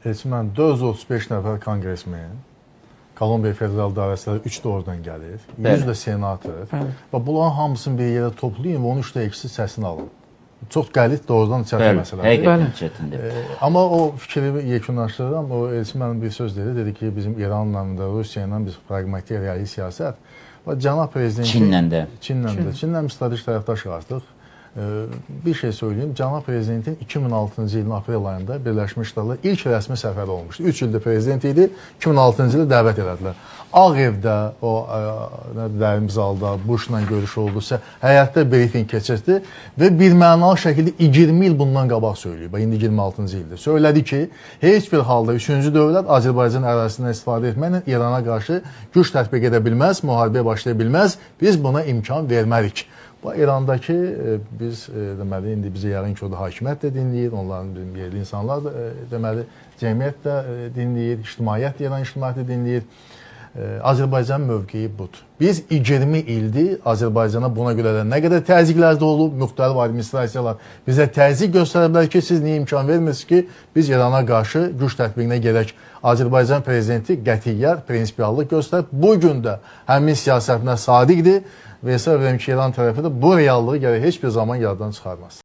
Elçiman 435 nəfər konqresmen, Kolumbiya Federal Dairəsiləri 3 də oradan gəlir, 100 də senator. Və bunların hamısını bir yerə toplayın və onun 3də ikisi səsini alın. Çox qəlit doğrudan çətin məsələdir. Həqiqətən çətindir. Amma o fikri yekunlaşdırıram. O Elçiman bir söz dedi ki, bizim İranla da, Rusiya ilə biz pragmatik, realist siyasət və cənab prezidenti Çinlə stratejik tərəfdaşıq artıq. Bir şey söyleyeyim. Cənab prezidentin 2006-cı ilin aprel ayında Birləşmiş Ştatlar ilk rəsmi səfəri olmuşdu. 3 ildə prezident idi. 2006-cı ildə dəvət elədilər. Ağ evdə, o imzalda, Bushla görüş oldusa, həyətdə briefing keçirdi və bir mənalı şəkildə 20 il bundan qabaq söyləyib. İndi 26-cı ildir. Söylədi ki, heç bir halda 3-cü dövlət Azərbaycan ərazisindən istifadə etməklə İrana qarşı güc tətbiq edə bilməz, müharibəyə başlaya bilməz. Biz buna imkan vermərik. Bu İrandakı biz deməli indi bizə yəqin ki, o da hakimiyyət də dinləyir, onların bizim yerli insanlar da deməli cəmiyyət də dinləyir, ictimaiyyət də İran ictimaiyyəti dinləyir. Azərbaycan mövqeyi budur. Biz 20 ildir Azərbaycana buna görə də nə qədər təzyiqlərdə olub, müxtəlif administrasiyalar bizə təzyiq göstəriblər ki, siz niyə imkan vermirsiniz ki, biz İrana qarşı güc tətbiqinə gedək. Azərbaycan prezidenti qətiyyət, prinsipiallıq göstərib. Bugün də həmin siyasətinə sadiqdir. Və hesab edirəm ki, İran tərəfi də bu reallığı gərək heç bir zaman yaddan çıxarmaz.